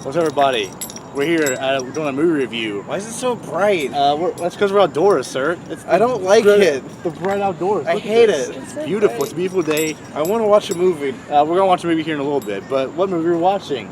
What's up, everybody? We're here we're doing a movie review. Why is it so bright? That's because we're outdoors, sir. I don't like it. The bright outdoors. I hate it. It's beautiful. It's a beautiful day. I want to watch a movie. We're going to watch a movie here in a little bit, but what movie are we watching?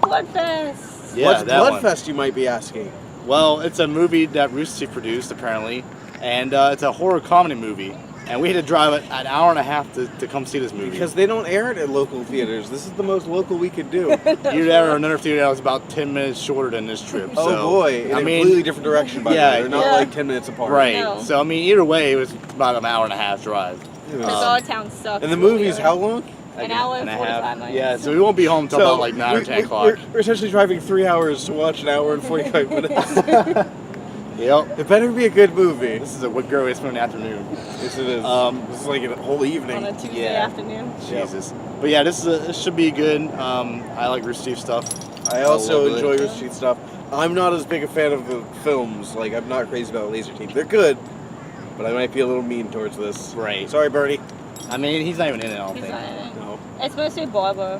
Bloodfest. Yeah, What's that one. Bloodfest, you might be asking? Well, it's a movie that RoosterTeeth produced, apparently, and it's a horror comedy movie. And we had to drive an hour and a half to come see this movie. Because they don't air it at local theaters. This is the most local we could do. You'd ever another theater that was about 10 minutes shorter than this trip. Oh so, boy, in a completely different direction, by the way. They're not like 10 minutes apart. Right. No. So, I mean, either way, it was about an hour and a half drive. Because our town sucks. And the movie's how long? An hour and 45 minutes. Yeah, so we won't be home until about like 9 or 10 o'clock. We're essentially driving 3 hours to watch an hour and 45 minutes. Yep. It better be a good movie. This is a good way to spend an afternoon. Yes, it is. This is like a whole evening. On a Tuesday afternoon. Jesus. But yeah, this should be good. I like RoosterTeeth stuff. I also enjoy RoosterTeeth stuff. I'm not as big a fan of the films. Like, I'm not crazy about Laszlo. They're good, but I might be a little mean towards this. Right. Sorry, Bertie. I mean, he's not even in it, I don't He's think. not in it. No. It's mostly Barbara.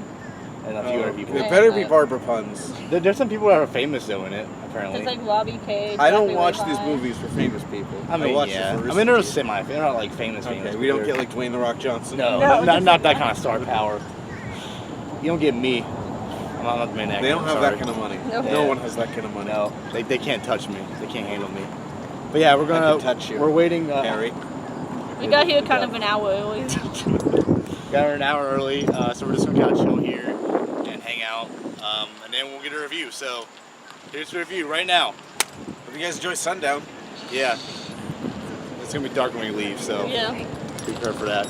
And a few other people. It better be Barbara puns. There's some people that are famous, though, in it, apparently. It's like Robbie Cage. I don't watch these movies for famous people. I mean, watch yeah. them for I mean, they're RoosterTeeth. semi. They're not like famous. Okay, we don't get like Dwayne The Rock Johnson. No, No. not that kind of star power. You don't get me. I'm not the main actor. They don't have that kind of money. No. No one has that kind of money. No, they can't touch me. They can't handle me. But yeah, we're gonna I can touch you. We're waiting. Harry. We got here kind of an hour early. Got her an hour early, so we're just gonna kind of chill here and hang out, and then we'll get a review. So here's the review right now. Hope you guys enjoy Sundown. Yeah, it's gonna be dark when we leave, so Yeah. be prepared for that.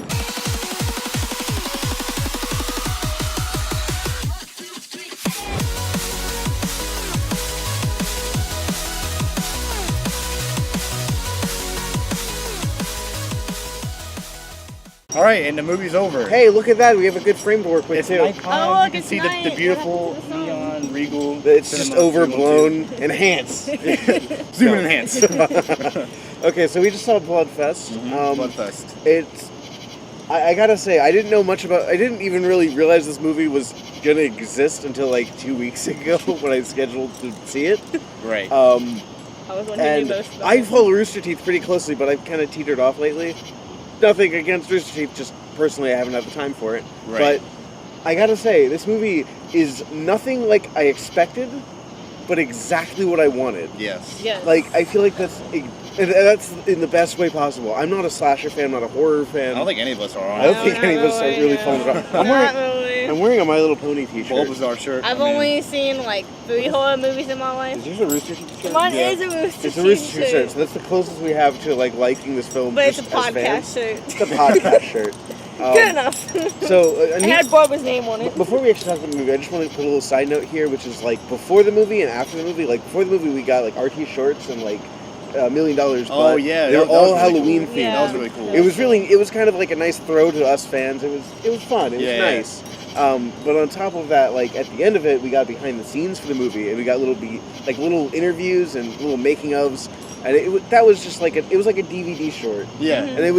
All right, and the movie's over. Hey, look at that. We have a good frame to work with, It's too. nighttime. Oh, You look, can it's see night. the beautiful What happened to the sun? neon regal. It's just cinema overblown. Enhance. Zoom and enhance. Okay, so we just saw Bloodfest. Bloodfest. I gotta say, I didn't know much about. I didn't even really realize this movie was gonna exist until like 2 weeks ago when I scheduled to see it. Right. I was wondering And most about I it. follow RoosterTeeth pretty closely, but I've kind of teetered off lately. Nothing against RoosterTeeth, just personally I haven't had the time for it. Right. But I gotta say, this movie is nothing like I expected, but exactly what I wanted. Yes. Yes. Like, I feel like that's in the best way possible. I'm not a slasher fan, I'm not a horror fan. I don't think any of us are on I don't it. think not any of us are really no. fond of it. Not really. I'm wearing a My Little Pony t-shirt. Bulbasaur shirt. I've only seen like 3 horror movies in my life. Is yours a Rooster Teeth shirt? Mine Yeah. is a Rooster It's a Teeth Rooster Teeth shirt, shirt. so that's the closest we have to like liking this film. But it's a just as fans. podcast shirt. It's a podcast shirt. Good enough. So, It had Barbara's name on it. before we actually talk about the movie, I just want to put a little side note here, which is like before the movie and after the movie. Like before the movie, we got like RT shorts and like $1 Million. Oh, yeah, they're that was all really Halloween cool. themed. Yeah. That was really cool. It was kind of like a nice throw to us fans. It was fun. It was Yeah. nice. But on top of that, like at the end of it, we got behind the scenes for the movie, and we got little interviews and little making ofs, and that was just like it was like a DVD short. Yeah. And that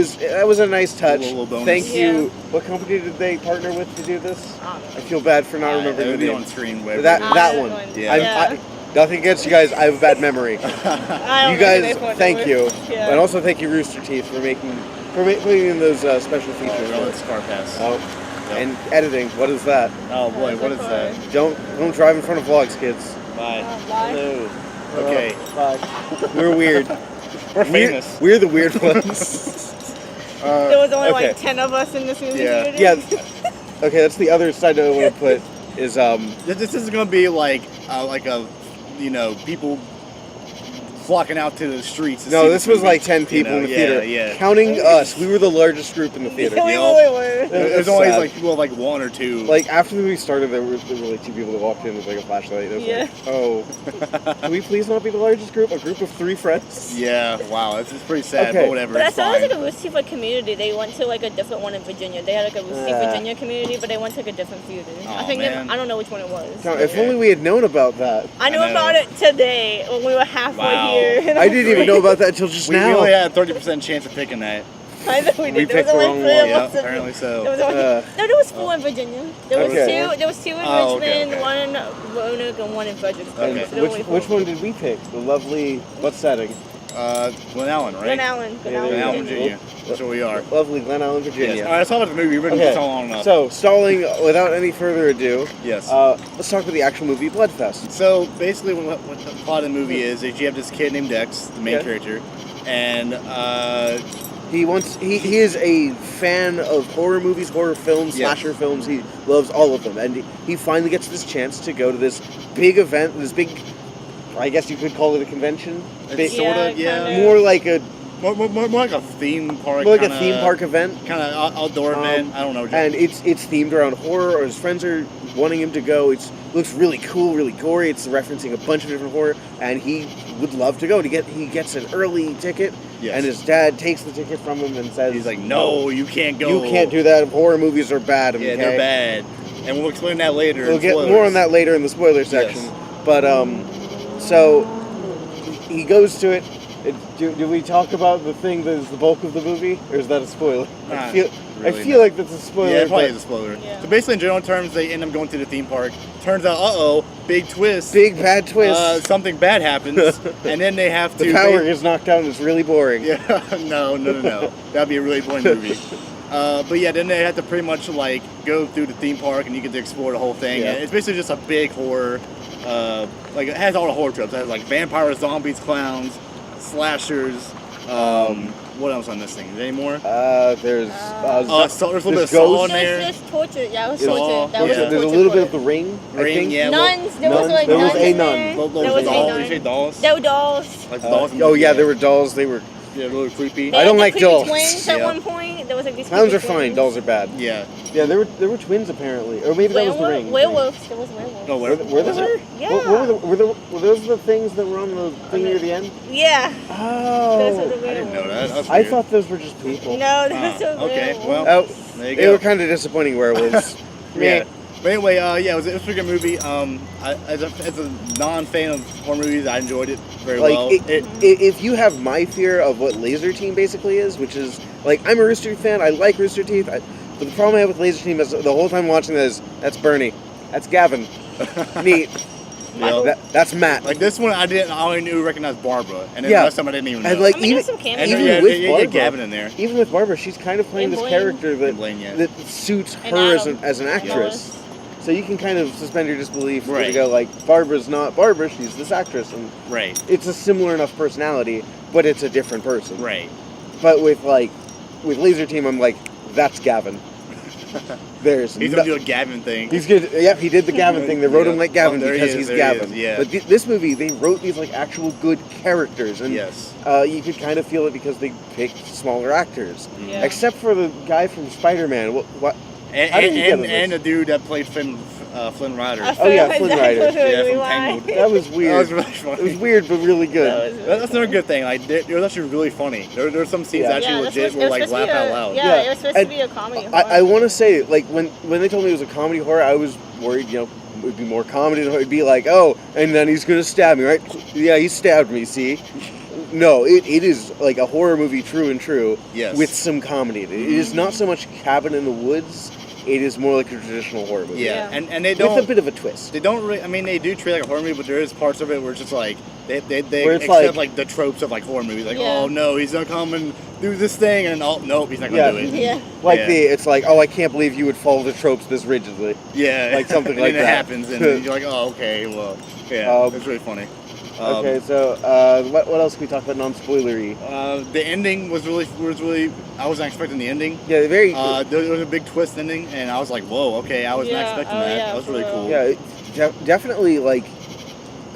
was a nice touch. Little bonus. Thank Yeah. you. What company did they partner with to do this? I feel bad for not remembering It'll the be name. on screen. Whatever That it is. that one. Yeah. Nothing against you guys. I have a bad memory. I don't You know who guys, they partnered thank with. you, Yeah. and also thank you, RoosterTeeth, for putting in those special features. Oh, it's car pass. Oh, Yep. and editing. What is that? Oh boy, what is that? Don't drive in front of vlogs, kids. Bye. Bye. Hello. Okay. Bye. We're weird. We're famous. We're the weird ones. There was only okay. like 10 of us in this movie Yeah. theater. Yeah. Okay, that's the other side note I want to put is This is gonna be like a, people flocking out to the streets. no, this was like 10 people in the theater. Yeah. Counting us, we were the largest group in the theater. We know? really were. There's That's always sad. like people like 1 or 2. Like after the movie started, there were like 2 people that walked in with like a flashlight. It was Yeah. like, oh, can we please not be the largest group? A group of 3 friends? Yeah. Wow. It's pretty sad, Okay. but whatever. But I It's saw it was fine. like a Rooster Teeth community. They went to like a different one in Virginia. They had like a Rooster Teeth Virginia community, but they went to like a different theater. I Aw, think man. I don't know which one it was. Now, if only we had known about that. I knew I know. about it today when we were halfway Wow. here. I didn't even know about that until just We now. only had a 30% chance of picking that. I thought we We did. There picked was the only wrong three one. of Yeah, us. apparently so. There was only, Uh, no, there was 4 in Virginia. There was Okay. two. There was 2 in Oh, okay, Richmond, okay. 1 in Roanoke, and 1 in Fredericksburg. And Okay. So there were only 4. which one did we pick? The lovely, what setting? Glen Allen, right? Glen Allen. Glen Yeah, Allen. Glen Allen, Virginia. Virginia. That's where we are. Lovely Glen Allen, Virginia. Yes. All right, let's talk about the movie. We've been Okay, so long enough. so stalling without any further ado, Yes. let's talk about the actual movie Bloodfest. So basically, what the plot of the movie is you have this kid named Dex, the main Yeah. character, and He is a fan of horror movies, horror films, Yes. slasher films. He loves all of them, and he finally gets this chance to go to this big event, this big, I guess you could call it a convention. it's sort of kinda. More like a more like a theme park. more like a theme park event. kind of outdoor event. I don't know. And it's themed around horror, or his friends are wanting him to go. It looks really cool, really gory. It's referencing a bunch of different horror, and he would love to go. He gets an early ticket, Yes. and his dad takes the ticket from him and says, He's like, no, you can't go. you can't do that. Horror movies are bad." Yeah, Okay? they're bad, and we'll explain that later. We'll in get spoilers. more on that later in the spoiler section. But so he goes to it. Do we talk about the thing that is the bulk of the movie, or is that a spoiler? I Not feel really, like that's a spoiler. Yeah, it probably but is a spoiler. Yeah. So basically, in general terms, they end up going to the theme park. Turns out, big twist. big bad twist. Something bad happens, and then they have to. the power gets knocked out, and it's really boring. Yeah, no. That'd be a really boring movie. But yeah, then they have to pretty much like go through the theme park, and you get to explore the whole thing. Yeah. And it's basically just a big horror. Like it has all the horror tropes. It has like vampires, zombies, clowns, slashers. What else am I missing? Is there any more? There's There's a little bit of there's Saw ghosts. in there. There's torture. Yeah, it was There's- torture. That yeah. was there's a torture little bit for of the Ring. I Ring, think. yeah. Nuns. There was Nuns. like There was nuns a in nun. there. Those There was a dolls. nun. Did you say dolls? There were dolls. Like the dolls. Oh yeah, there were dolls. They were. Yeah, really creepy. They I don't had the like creepy dolls. Twins at Yeah. one point. There was like these. Clowns creepy are fine. twins. Dolls are bad. Yeah. Yeah, there were twins apparently, or maybe that was the Ring. Werewolves. There was werewolves. No, Were there? Yeah. Were those the things that were on the thing near the end? Yeah. Those were Oh, the I didn't know werewolves. that. That's I weird. thought those were just people. No, those were Okay, werewolves. well, Oh, there you they go. were kind of disappointing werewolves. Yeah. But anyway, yeah, it was a pretty good movie. As a non-fan of horror movies, I enjoyed it very Like, well. if you have my fear of what Laser Team basically is, which is, like, I'm a Rooster Teeth fan, I like Rooster Teeth, but the problem I have with Laser Team is the whole time watching this, that's Bernie, that's Gavin, neat, Yeah. that's Matt. Like this one, I only knew recognize Barbara, and then Yeah. the rest of them I didn't even know. And, like, I mean, even, there's some cameos. even yeah, with yeah, Barbara, Gavin in there. even with Barbara, she's kind of playing And this Blaine. character that, And Blaine, yeah. that suits And her Adam. as an actress. Lois. So you can kind of suspend your disbelief to Right. go like, Barbara's not Barbara, she's this actress, and Right, it's a similar enough personality, but it's a different person. right. But with Laser Team, I'm like, that's Gavin. There's He's gonna do a Gavin thing. He's good. Yep, he did the Gavin thing. They wrote him like Gavin Oh, there he because is, he's there he Gavin. is, yeah. But this movie, they wrote these like actual good characters, and Yes. you could kind of feel it because they picked smaller actors, Yeah. except for the guy from Spider-Man. What? How did he get on And this? the dude that played Flynn Rider. I Oh, yeah, feel Flynn like Rider. that's Yeah, really from why. Tangled. That was That weird. was really It funny. was weird, but really good. That was That's another good thing. Like, it was actually really funny. There were some scenes Yeah. actually that's legit what- were it was like supposed laugh to out be loud. Yeah, Yeah. it was supposed And to be a comedy. I want to say, like, when they told me it was a comedy horror, I was worried, it would be more comedy. It'd be like, oh, and then he's gonna stab me, right? Yeah, he stabbed me. See? No, it is like a horror movie, true and true, Yes. with some comedy. It is not so much Cabin in the Woods. It is more like a traditional horror movie. Yeah, Yeah. and they With don't. a bit of a twist. They don't really. I mean, they do treat it like a horror movie, but there is parts of it where it's just like they Where it's accept like- like the tropes of like horror movies. Like, Yeah. oh no, he's gonna come and do this thing, and oh nope, he's not gonna Yeah. do it. Yeah. Like Yeah. it's like, oh, I can't believe you would follow the tropes this rigidly. Yeah, Like something and like then that. it happens, and you're like, oh okay, well, yeah, Um, it's really funny. Okay, so what else can we talk about non-spoilery? The ending was really. I wasn't expecting the ending. Yeah, very. There was a big twist ending, and I was like, whoa, okay, I was not Yeah, expecting oh, that. yeah, That was really for cool. Yeah, definitely like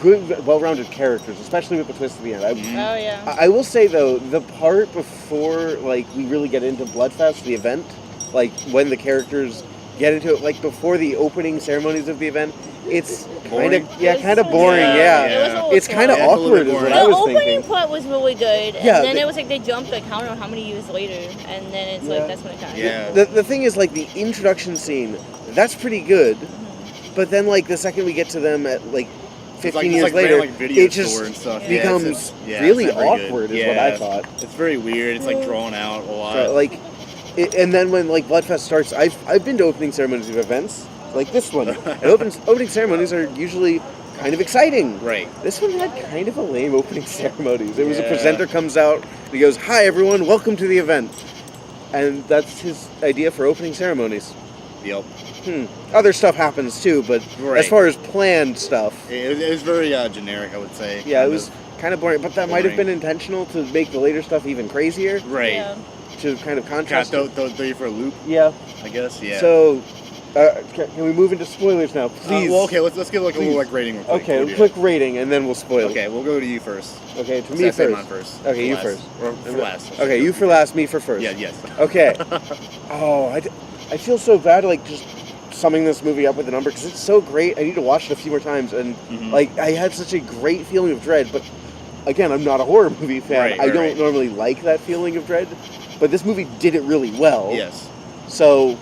good, well-rounded characters, especially with the twist at the end. Oh yeah. I will say though, the part before like we really get into Bloodfest, the event, like when the characters get into it, like before the opening ceremonies of the event, it's kind Boring? of It was kind of so- boring. Yeah, Yeah, It was a little it's kind of slow. Yeah, it's a little awkward, bit is what boring. I The was opening thinking. part was really good, Yeah, and then the- it was like they jumped like I don't know how many years later, and then it's Yeah. like that's when it kind of Yeah. The thing is, like the introduction scene, that's pretty good, but then like the second we get to them at like 15 years later, video it just store and stuff. Yeah, becomes it's really not very good. awkward, is what I thought. It's very weird. It's like drawn out a lot. So, like, and then when like Bloodfest starts, I've been to opening ceremonies of events like this one. And opening ceremonies are usually kind of exciting. Right. This one had kind of a lame opening ceremonies. It was a presenter comes out and he goes, "Hi everyone, welcome to the event," and that's his idea for opening ceremonies. Yep. Other stuff happens too, but as far as planned stuff, it was very generic, I would say. Yeah, it was kind of boring, but that might have been intentional to make the later stuff even crazier. Right. Yeah. To kind of contrast. Throw you for a loop. Yeah. I guess. Yeah. So, can we move into spoilers now, please? Well, okay. Let's give like a little rating. Real quick. Okay, quick rating, and then we'll spoil. Okay, we'll go to you first. Okay, to Let's me say first. mine first. Okay, you last. first. Or for last. Okay, you for last, me for first. Yeah. Yes. Okay. Oh, I feel so bad, like just summing this movie up with a number because it's so great. I need to watch it a few more times, and like I had such a great feeling of dread. But again, I'm not a horror movie fan. I don't normally like that feeling of dread, but this movie did it really well. Yes. So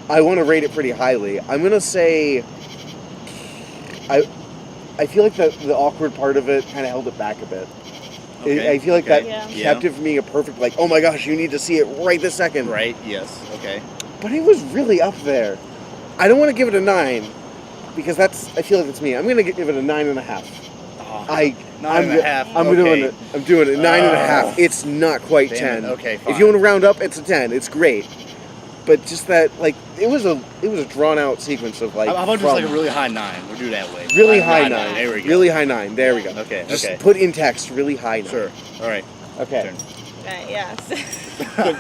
I want to rate it pretty highly. I'm gonna say I feel like the awkward part of it kind of held it back a bit. Okay. I feel like that Yeah. kept it from being a perfect, like, oh my gosh, you need to see it right this second. Right. Yes. Okay. But it was really up there. I don't want to give it a 9 because I feel like it's me. I'm gonna give it a 9.5. Oh, I'm 9.5. I'm doing it. I'm doing it. 9.5. It's not quite 10. Okay. Fine. If you want to round up, it's a 10. It's great. But just that, like, it was a drawn out sequence of like. How about just like a really high 9? We'll do that way. Really high 9. There we go. Really high 9. There we go. Okay. Just okay. put in text. Really high 9. Sure. All right. Okay. Right, yeah.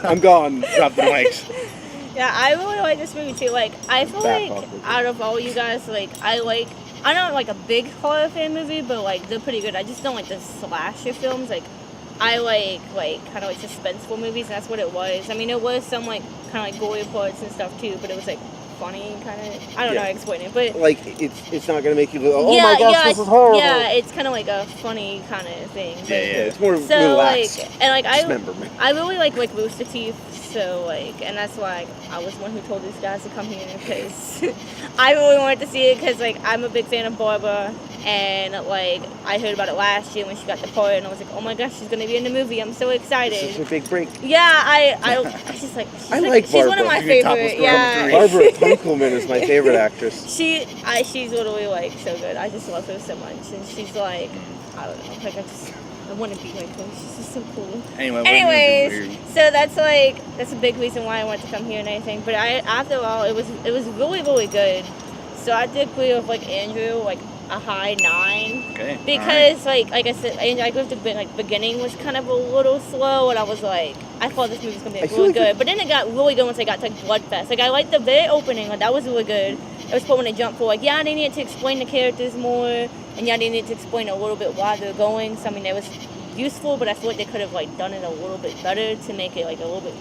I'm gone. Drop the mics. Yeah, I really like this movie too. Like, I feel Back like off with it. out of all you guys, like, I'm not like a big horror fan movie, but like they're pretty good. I just don't like the slasher films. Like, I like kind of like suspenseful movies, and that's what it was. I mean, it was some like kind of like gory parts and stuff too, but it was like funny kind of. I don't know how to explain it, but like it's not gonna make you go, oh my gosh, this is horrible. Yeah, it's kind of like a funny kind of thing. But, Yeah. It's more so relaxed. like, and like Dismemberment. I really like RoosterTeeth. So, like, and that's why I was one who told these guys to come here, because I really wanted to see it, because, like, I'm a big fan of Barbara, and, like, I heard about it last year when she got the part, and I was like, oh my gosh, she's going to be in the movie, I'm so excited. This is a big break. Yeah, I just, like, she's one of my She's a topless favorite, girl yeah. Barbara Punkelman is my favorite actress. She's literally, like, so good. I just love her so much, and she's, like, I don't know, like, I want to be like her. She's just so cool. Anyways, so that's a big reason why I wanted to come here and everything. But after all, it was really, really good. So I did agree with like Andrew, like a high 9. Okay. Because like I said, Andrew, I agree with the beginning was kind of a little slow, and I was like, I thought this movie was gonna be like, really good. But then it got really good once I got to like Bloodfest. Like I liked the very opening, like that was really good. It was when they jumped for like, yeah, they needed to explain the characters more, and yeah, they needed to explain a little bit why they're going. So I mean, it was useful, but I feel like they could have like done it a little bit better to make it like a little bit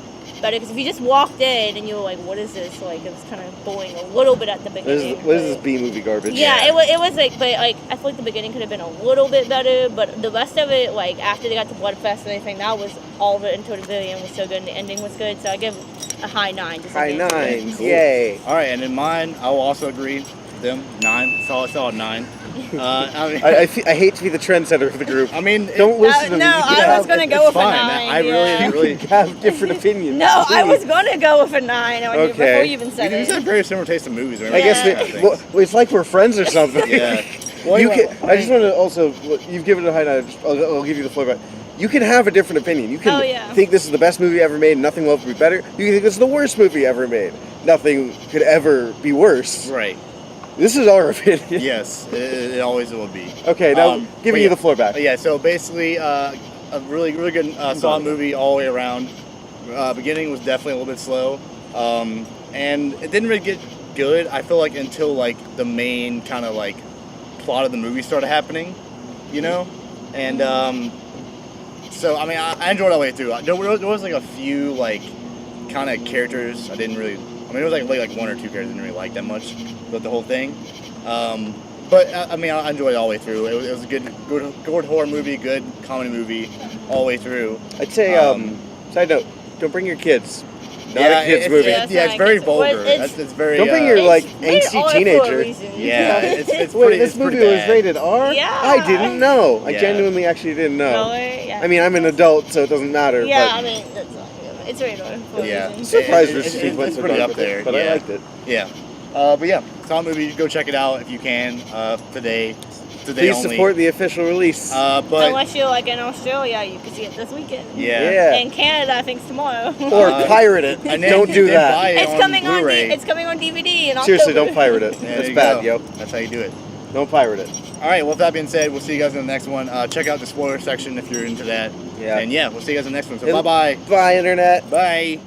better. Because if you just walked in and you were like, what is this? Like it was kind of boring a little bit at the beginning. What is this B movie garbage? Yeah, it was like, but like I feel like the beginning could have been a little bit better, but the rest of it, like after they got to Bloodfest and everything, that was all of it until the very end was so good and the ending was good. So I give a high 9. Just High like 9, Cool. yay. All right, and in mine, I will also agree with them. 9, solid 9. I mean, I hate to be the trendsetter of the group. I mean, Don't listen to me. No, You can I was have- gonna go with a fine. 9. I really have different opinions. No, I please. was gonna go with a 9 Okay. before you even said we just it. have very similar taste in movies. I guess it's like we're friends or something. Yeah. I just want to also, you've given it a high 9. I'll give you the floor back. You can have a different opinion. You can think this is the best movie ever made, nothing will ever be better. You can think this is the worst movie ever made. Nothing could ever be worse. Right. This is our opinion. Yes, it always will be. Okay, now giving you the floor back. Yeah, so basically, a really good solid movie all the way around. Beginning was definitely a little bit slow, and it didn't really get good. I feel like until like the main kind of like plot of the movie started happening, you know, and so I mean I enjoyed it all the way through. There was like a few like kind of characters I didn't really. I mean, it was like 1 or 2 characters I didn't really like that much, but the whole thing. But I mean, I enjoyed it all the way through. It was a good horror movie, good comedy movie, all the way through. I'd say, side note, don't bring your kids. not a kid's movie. It's very vulgar. It's very. Don't bring your like rated angsty R teenager. For a reason. Yeah, it's Wait, pretty. this it's movie pretty was bad. rated R? Yeah. I didn't know. I Yeah. genuinely actually didn't know. Really? Yeah. I mean, I'm an adult, so it doesn't matter. Yeah, but I mean, it's rated R for a Yeah. reason. I'm surprised It's- this it's- sequence it's was pretty done up with it, there, but yeah. I liked it. Yeah. But yeah, silent movie. Go check it out if you can. Today. Please only. support the official release. But Unless you're like in Australia, you can see it this weekend. yeah. In Canada, I think it's tomorrow. Or pirate it. And then Don't you do did that. buy it It's coming on. Blu-ray. It's coming on DVD in October. Seriously, don't pirate it. Yeah, That's there you bad, go. yo. That's how you do it. Don't pirate it. All right. Well, with that being said, we'll see you guys in the next one. Check out the spoiler section if you're into that. Yeah. And yeah, we'll see you guys in the next one. So It'll- bye-bye. Bye, Internet. Bye.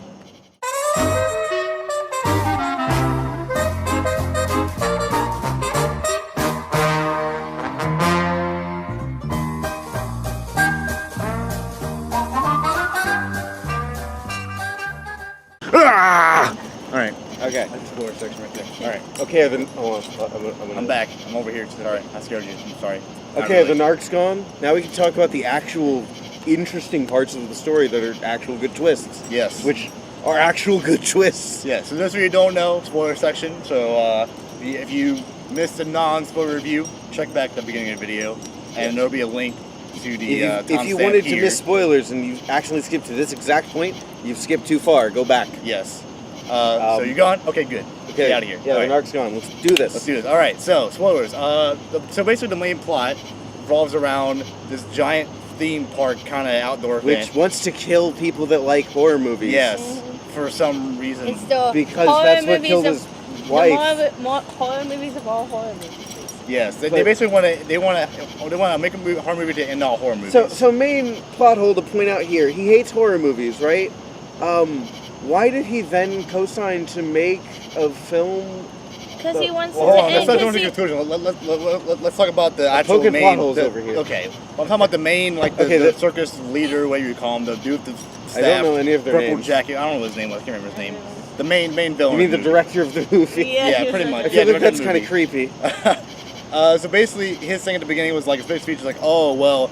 All right. Okay. That's the spoiler section right there. All right. Okay, then. Hold on. I'm back. I'm over here. Sorry. I scared you. I'm sorry. Not Okay, really. the narc's gone. Now we can talk about the actual interesting parts of the story that are actual good twists. Yes. Which are actual good twists. Yeah, so those of you who don't know, spoiler section. So if you missed a non-spoiler review, check back at the beginning of the video, and there'll be a link to the If you timestamp wanted to here. miss spoilers and you actually skipped to this exact point, you've skipped too far. Go back. Yes. So you're gone? Okay, good. Okay. Get out of here. Yeah, All the right. narc's gone. Let's do this. Let's do this. All right, so spoilers. So basically the main plot revolves around this giant theme park kind of outdoor Which event. wants to kill people that like horror movies. Yes, for some reason. It's the Because horror that's what movies killed of, his the wife. more horror movies of all horror movies. Yes, they But- basically want to make a horror movie to end all horror movies. So main plot hole to point out here, he hates horror movies, right? Why did he then co-sign to make a film? Because he wants Well, hold to on, let's end. not go 'cause into he- conclusion. Let's talk about the actual poking main. plot holes over here. Okay, I'm talking about the main, like the, Okay, the the- circus leader, whatever you call him, the dude, the staff. I don't know any of their purple names. jacket. I don't know what his name was. I can't remember his name. The main You villain. mean the director of the movie? Yeah, pretty much. I Yeah, feel like that's director kind of of the creepy. So basically, his thing at the beginning was like his big speech was like, "Oh well,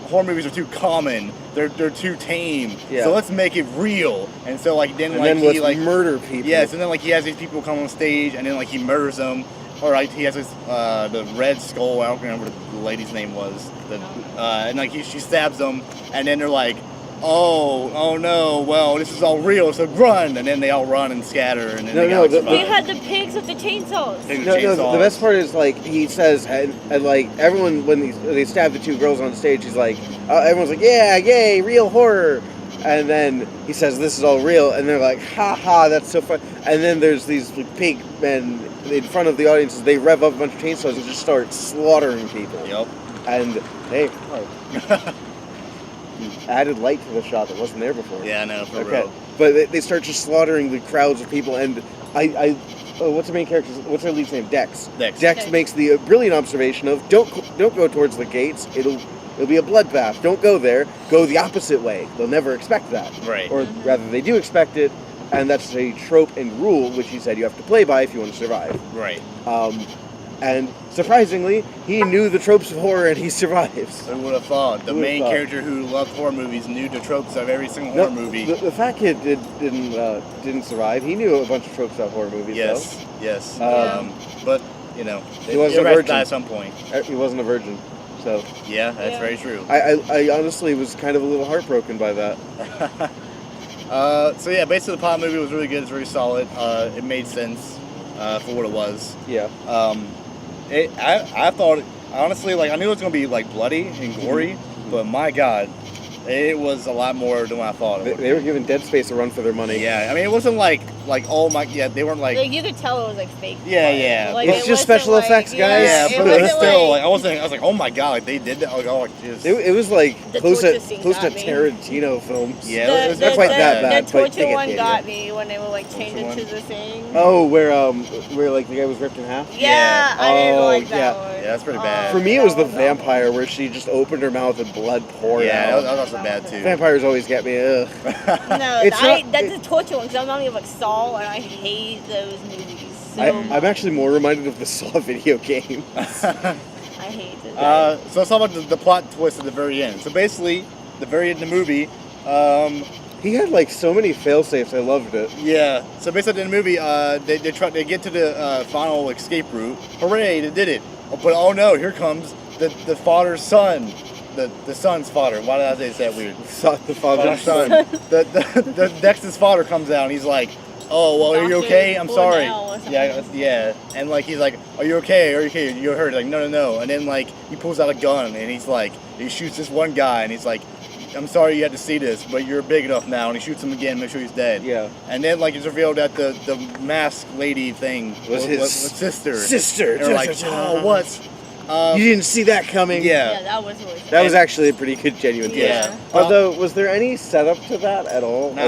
horror movies are too common. They're too tame. Yeah. So let's make it real." And so like then And like then he let's like murder people. yes, and then like he has these people come on stage, and then like he murders them, or like he has this the Red Skull. I don't remember what the lady's name was. And like she stabs them, and then they're like, oh no, well this is all real, so run, and then they all run and scatter, and then No, they no, got He had the pigs with the chainsaws. No, the best part is like he says, and like everyone when they stab the two girls on stage, he's like, everyone's like, yeah, yay, real horror, and then he says this is all real, and they're like, ha ha, that's so fun, and then there's these like, pig men in front of the audiences, they rev up a bunch of chainsaws and just start slaughtering people. Yep. And hey, added light to the shot that wasn't there before. Yeah, no, for Okay, real. but they start just slaughtering the crowds of people, and what's the main character? What's their lead's name? Dex. Dex. Makes the brilliant observation of don't go towards the gates. It'll be a bloodbath. Don't go there. Go the opposite way. They'll never expect that. Right. Or rather, they do expect it, and that's a trope and rule which he said you have to play by if you want to survive. Right. And surprisingly, he knew the tropes of horror and he survives. Who would have thought? The Who would've main thought? character who loved horror movies knew the tropes of every single No, horror movie. The fat kid didn't survive. He knew a bunch of tropes about horror movies. Yes, yes. Um, But you know, He wasn't a everybody has to virgin. die at some point. though. He wasn't a virgin, so Yeah, that's Yeah. very true. I honestly was kind of a little heartbroken by that. So yeah, basically the plot of the movie was really good. It's very solid. It made sense for what it was. Yeah. I thought honestly, like I knew it was gonna be like bloody and gory, but my God, it was a lot more than what I thought. It would They were giving Dead Space a run for their money. Yeah, I mean it wasn't like oh my they weren't like Like you could tell it was like fake. Yeah, yeah. Like, It's it just wasn't special like- effects, guys. yeah, it but it was wasn't still like, I was like oh my God, like they did that. Like oh just It was like The close torture to scene close to got me. Tarantino films. Yeah, the, it was the, not quite the, that bad, The but you torture get the one idea. got me when they were like changed Torture into the thing. Oh, where like the guy was ripped in half. Yeah, I didn't Oh, like that yeah. one. Yeah, that's pretty bad. For me, that it was the one got me. vampire where she just opened her mouth and blood poured Yeah, out. that was also bad too. Vampires always get me. Ugh. No, It's not- that's the torture one because I'm only like Saw and I hate those movies so I'm much. actually more reminded of the Saw video game. I hate it. So let's talk about the plot twist at the very end. So basically, the very end of the movie, He had like so many fail-safes. I loved it. Yeah. So basically in the movie, they get to the final escape route. Hooray! They did it. But oh no! Here comes the father's son. The son's father. Why did I say that weird? The father's son. The Dexter's father comes out and he's like, "Oh, well, are you okay? I'm sorry." Yeah. And like he's like, "Are you okay? Are you okay? You're hurt." Like, no. And then like he pulls out a gun and he's like, he shoots this one guy and he's like, "I'm sorry you had to see this, but you're big enough now." And he shoots him again, make sure he's dead. Yeah. And then like it's revealed that the masked lady thing was his sister. Sister. They're like, "Oh, what?" You didn't see that coming. Yeah, that was really That was actually a pretty good genuine twist. Yeah. Although, was there any setup to that at all? Not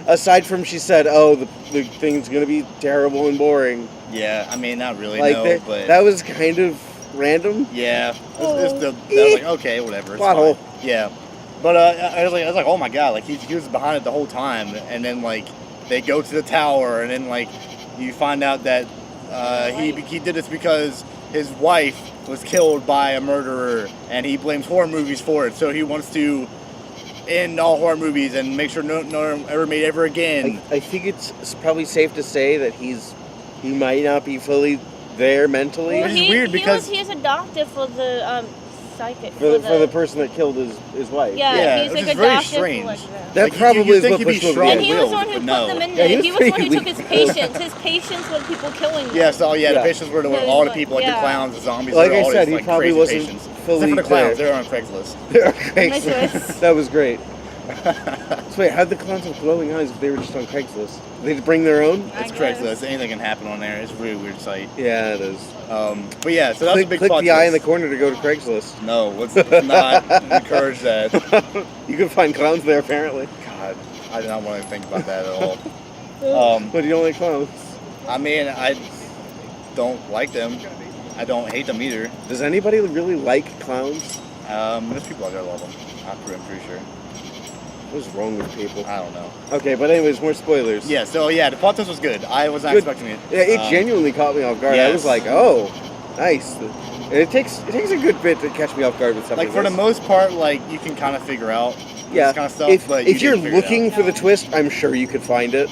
Aside from she said, "Oh, the thing's gonna be terrible and boring." Yeah, I mean, not really. Like no, but that was kind of random. yeah, I was like, okay, whatever. It's Plot hole. fine. Yeah, but I was like, oh my god, like he was behind it the whole time, and then like they go to the tower, and then like you find out that he did this because his wife was killed by a murderer, and he blames horror movies for it. So he wants to end all horror movies and make sure no ever made ever again. I think it's probably safe to say that he might not be fully there mentally. Which is weird because he was adopted for the psychic for the person that killed his wife. Yeah, which he's is like very adopted strange. for like that. That Like, probably you is think what he'd be pushed him strong And he was willed, the one who but put no. them in Yeah, there. he He was was the one who pretty took his patience. His patience with people killing them. Yeah, so the Yeah. patients were Yeah, all the like- people, like the yeah. clowns, the zombies. Like they were I all said, just, he like, probably crazy wasn't patients. fully Except for the clowns, there. they're on Craigslist. They're on My Craigslist. choice. That was great. So wait, how'd the clowns have glowing eyes if they were just on Craigslist? They just bring their own? I It's guess. Craigslist. Anything can happen on there. It's a really weird site. Yeah, it is. But yeah, so that's a big Click plot the eye in the twist. corner to go to Craigslist. No, let's not encourage that. You can find clowns there, apparently. God, I do not want to think about that at all. But you don't like clowns. I mean, I don't like them. I don't hate them either. Does anybody really like clowns? There's people out there that love them. I'm pretty sure. What's wrong with people? I don't know. Okay, but anyways, more spoilers. Yeah, so yeah, the plot twist was good. I was not Good. expecting it. Yeah, it genuinely caught me off guard. I yes. was like, oh, nice. And it takes a good bit to catch me off guard with something Like for the this. most part, like you can kind of figure out Yeah, this kind of stuff. if, but if you you're didn't figure it looking out. for the twist, I'm sure you could find it.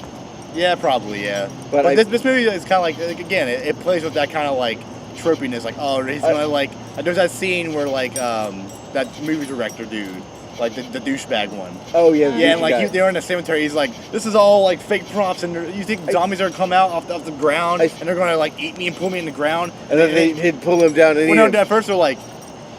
Yeah, probably, yeah. But I- this movie is kind of like again, it plays with that kind of like tropiness, like he's gonna like. There's that scene where like that movie director dude, like the douchebag one. Oh yeah, Yeah, and like they were in the cemetery. He's like, "This is all like fake props, and you think zombies are gonna come out off the ground, and they're gonna like eat me and pull me in the ground?" and then they'd pull him down and well, eat no, him. at first they're like,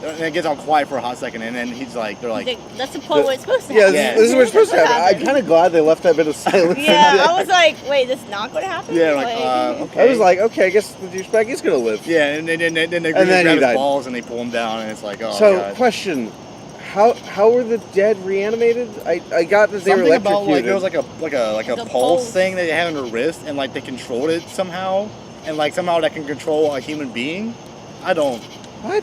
and it gets all quiet for a hot second, and then he's like, they're like, That's the part where it's supposed to Yeah, happen. Yeah. this is what's supposed to That's happen. what I'm kind of glad they left that bit of silence. Yeah, I was like, wait, this is not going to happen? yeah, like, okay. I was like, okay, I guess the douchebag is gonna live. yeah, and then they then grab he his died. balls and they pull him down, and it's like, oh So, god. question: How were the dead reanimated? I got that they Something were about like electrocuted. there was like a The pulse pulse. thing that they had on their wrist, and like they controlled it somehow, and like somehow that can control a human being. I don't. What?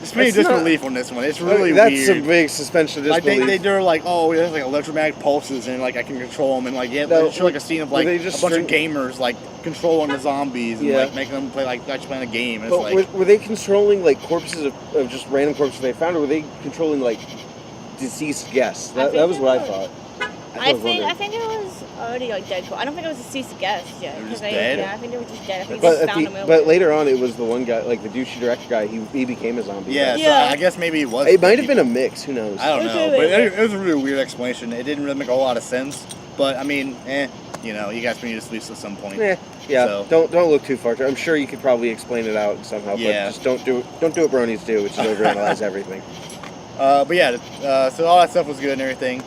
It's pretty That's not- disbelief on this one. It's really That's weird. some big suspension of Like disbelief. they're like, oh, there's like electromagnetic pulses, and like I can control them, and like yeah, No, they show like a scene of were like they a just bunch of gamers like controlling the zombies and Yeah. like making them play like actually playing a game. And But it's like were they controlling like corpses of just random corpses they found, or were they controlling like deceased guests? That was what I thought. I think it was already like dead. I don't think it was deceased guest yet. They were just 'cause dead? Yeah, I think they were just dead. I think they But, just at found the, them. but later on, it was the one guy, like the douchey director guy. He became a zombie. yeah, Yeah. So I guess maybe it was. It might have been a mix. Who knows? I don't It know, was but really it was a really weird explanation. It didn't really make a whole lot of sense. But I mean, you know, you guys need to sleep at some point. Yeah. So- Don't look too far. I'm sure you could probably explain it out somehow. Yeah. But just don't do what bronies do, which is overanalyze everything. But yeah, so all that stuff was good and everything.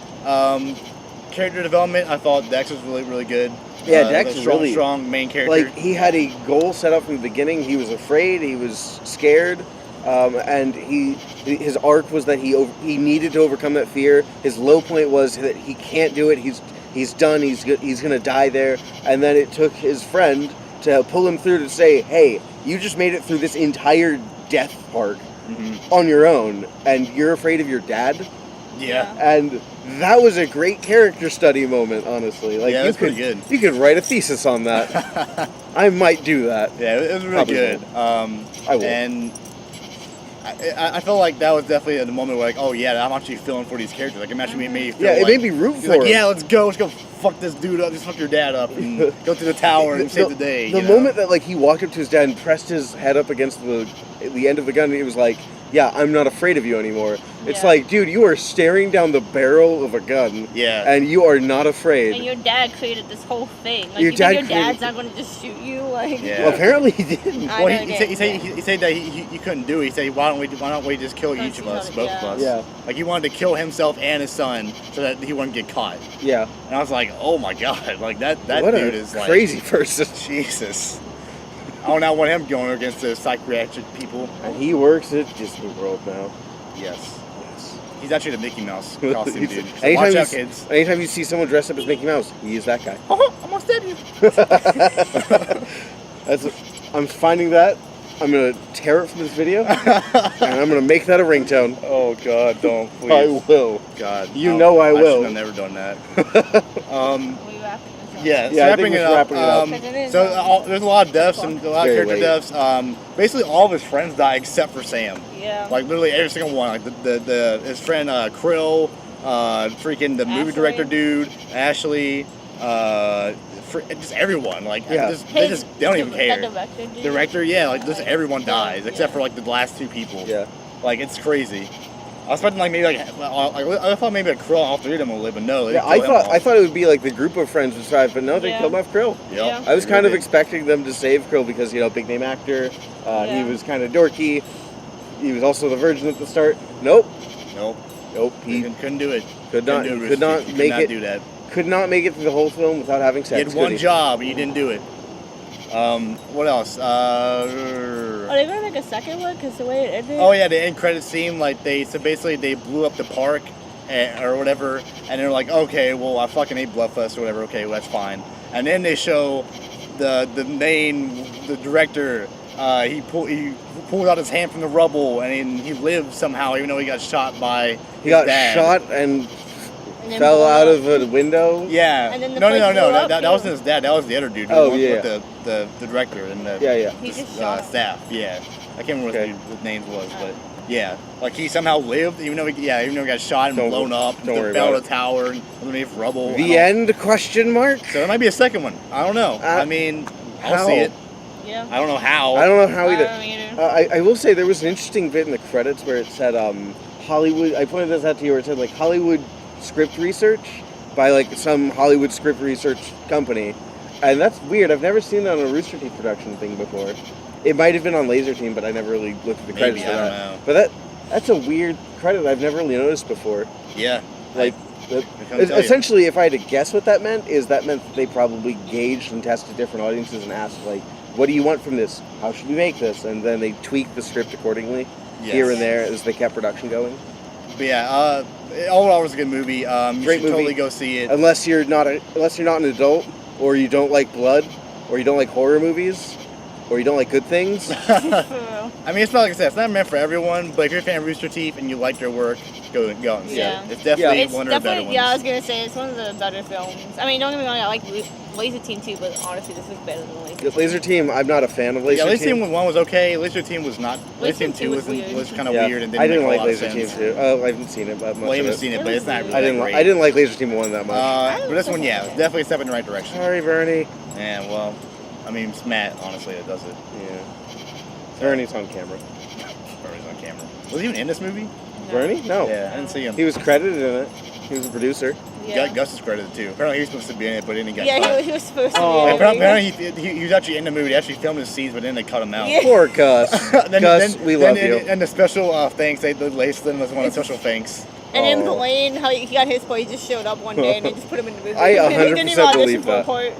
Character development, I thought Dex was really, really good. Yeah, Dex the is strong, really- strong main character. Like he had a goal set up from the beginning. He was afraid. He was scared. And his arc was that he needed to overcome that fear. His low point was that he can't do it. He's done. He's gonna die there. And then it took his friend to pull him through to say, "Hey, you just made it through this entire death park on your own, and you're afraid of your dad." yeah. And that was a great character study moment, honestly. Like Yeah, it you was could, pretty good. You could write a thesis on that. I might do that. Yeah, it was really Probably good. I will. And I felt like that was definitely the moment where, like, oh yeah, I'm actually feeling for these characters. Like, imagine me made you feel Yeah, it like, made me root he's for like, him. yeah, let's go fuck this dude up, just fuck your dad up, and go to the tower and save the day. The you know? moment that like he walked up to his dad and pressed his head up against the end of the gun, he was like, "Yeah, I'm not afraid of you anymore." It's Yeah. like, dude, you are staring down the barrel of a gun, Yeah. and you are not afraid. And your dad created this whole thing. Like, Your you dad think your dad's created- not going to just shoot you? Like, Yeah. Well, apparently he didn't. I Well, know, he said that he couldn't do it. He said, why don't we just kill each of us, both of us? Yeah. Like, he wanted to kill himself and his son so that he wouldn't get caught. Yeah. And I was like, oh my god, like that What dude a is like crazy person. Jesus. I don't want him going against the psychiatric people. And he works at Disney World now. Yes. Yes. He's actually the Mickey Mouse costume dude. So anytime, watch you out, s- kids. anytime you see someone dressed up as Mickey Mouse, he is that guy. Oh, almost dead you. I'm finding that. I'm gonna tear it from this video, and I'm gonna make that a ringtone. Oh god, don't please. I will. God. You know I will. should have never done that. we wrapping this up. Yeah, so Yeah, I wrapping think it we're up. wrapping it up. There's a lot of deaths and a lot of Very character late. deaths. Basically, all of his friends die except for Sam. Yeah. Like literally every single one. Like his friend Krill, freaking the movie Ashley. director dude, Ashley, just everyone. Like Yeah. they don't even care. The director, dude. Director, yeah, like just everyone dies except for like the last two people. Yeah. Like it's crazy. I was expecting like maybe I thought maybe a Krill, all three of them would live, but no. They Yeah, kill I them thought all. I thought it would be like the group of friends would survive, but no, they Yeah. killed off Krill. Yep. Yeah. I was They kind of did. expecting them to save Krill because, you know, big name actor. He Yeah. was kind of dorky. He was also the virgin at the start. Nope. Nope. He Couldn't do it. could not Couldn't do it, could not Rooster Teeth. make Could not it do that. could not make it through the whole film without having He sex. had could one he? job, and he didn't do it. What else? Are they gonna make a second one? Because the way it ended. Oh yeah, the end credit scene, like basically they blew up the park or whatever, and they're like, okay, well I fucking ate Bloodfest or whatever. Okay, well, that's fine. And then they show the director. He pulled out his hand from the rubble, and he lived somehow, even though he got shot by his He got dad. shot and And then fell blew out up. of a window. Yeah. And then the no. place blew up, That too. wasn't his dad. That was the other dude. Oh, with yeah. The director and the Yeah. He just shot him. staff. Yeah. I can't remember Okay. what the names was, but yeah, like he somehow lived, even though he got shot and Don't- blown up, don't worry fell about out of the tower and underneath rubble. The end? Question mark. So there might be a second one. I don't know. I mean, I'll how? see it. Yeah. I don't know how. I don't know how I either. don't either. I will say there was an interesting bit in the credits where it said Hollywood. I pointed this out to you where it said like Hollywood script research by like some Hollywood script research company, and that's weird. I've never seen that on a Rooster Teeth production thing before. It might have been on Laser Team, but I never really looked at the credits Maybe, for I that. don't know. But that's a weird credit I've never really noticed before. Yeah. Like, I couldn't tell you. essentially, if I had to guess what that meant, that meant that they probably gauged and tested different audiences and asked, like, what do you want from this? How should we make this? And then they tweaked the script accordingly, Yes. here and there, as they kept production going. But yeah, overall it was a good movie. You Great should movie. totally go see it. Unless you're not an adult, or you don't like blood, or you don't like horror movies, or you don't like good things. I mean, it's not like I said, it's not meant for everyone, but if you're a fan of Rooster Teeth and you like their work, go and see Yeah. it. It's definitely It's one of the better definitely, ones. yeah, I was gonna say it's one of the better films. I mean, don't get me wrong, I like Laser Team too, but honestly, this is better than Laser Team. Laser Team, I'm not a fan of Laser Yeah, Laser Team. Team 1 was okay. Laser Team was not. Laser Team 2 was weird. was kind of Yeah, weird and didn't I didn't make like a lot Laser of Team sense. 2. Oh, I haven't seen it, but much Well, you of haven't it. seen it, It but was it's not weird. really great. I didn't like Laser Team 1 that much. But this one, yeah, definitely a step in the right direction. Sorry, Bernie. Yeah, well, I mean, it's Matt, honestly, that does it. Yeah. Bernie's on camera. Bernie's on camera. Was he even in this movie? Bernie? No. Yeah, I didn't see him. He was credited in it. He was a producer. Yeah, Gus is credited too. Apparently he was supposed to be in it, but then he got yeah, cut. he was supposed to Oh. be. in it. Apparently he was actually in the movie. They actually filmed his scenes, but then they cut him out. Yeah. Poor Gus. Gus, we love you. And the special thanks, they laced them as one of the special thanks. And then Oh. Blaine, how he got his part, he just showed up one day and they just put him in the movie. I He didn't 100% even audition believe for a that. part.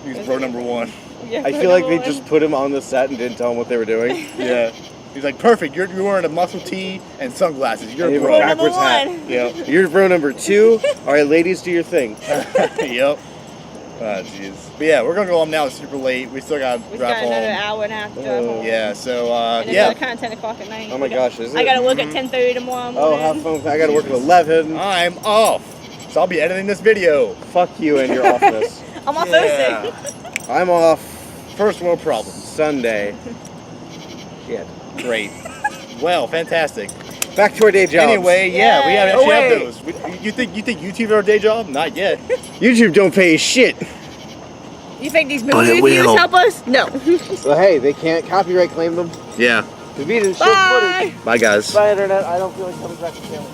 He's bro number one. Yeah, I feel like they just put him on the set and didn't tell him what they were doing. Yeah. He's like, perfect. You're wearing a muscle tee and sunglasses. You're And a he bro. wore a number backwards hat. one. Yep. You're bro number 2. All right, ladies, do your thing. Yep. Oh, jeez. But yeah, we're gonna go home now. It's super late. We still got We to wrap got another home. hour and a half to drive home. Yeah. So And then yeah. kind of 10 o'clock at night. Oh my gosh, is it? I gotta work at 10:30 tomorrow Oh, morning. have fun. I gotta work at 11. I'm off. So I'll be editing this video. Fuck you and your offness. I'm on Yeah. Thursday. I'm off First world problems. Sunday. Shit. Great. Well, fantastic. Back to our day jobs. Anyway, yeah, we Yay. actually have those. You think YouTube is our day job? Not yet. YouTube don't pay shit. You think these movie reviews help us? No. Well, hey, they can't copyright claim them. Yeah. To be in shit Bye. footage. Bye, guys. Bye, internet. I don't feel like coming back to channel.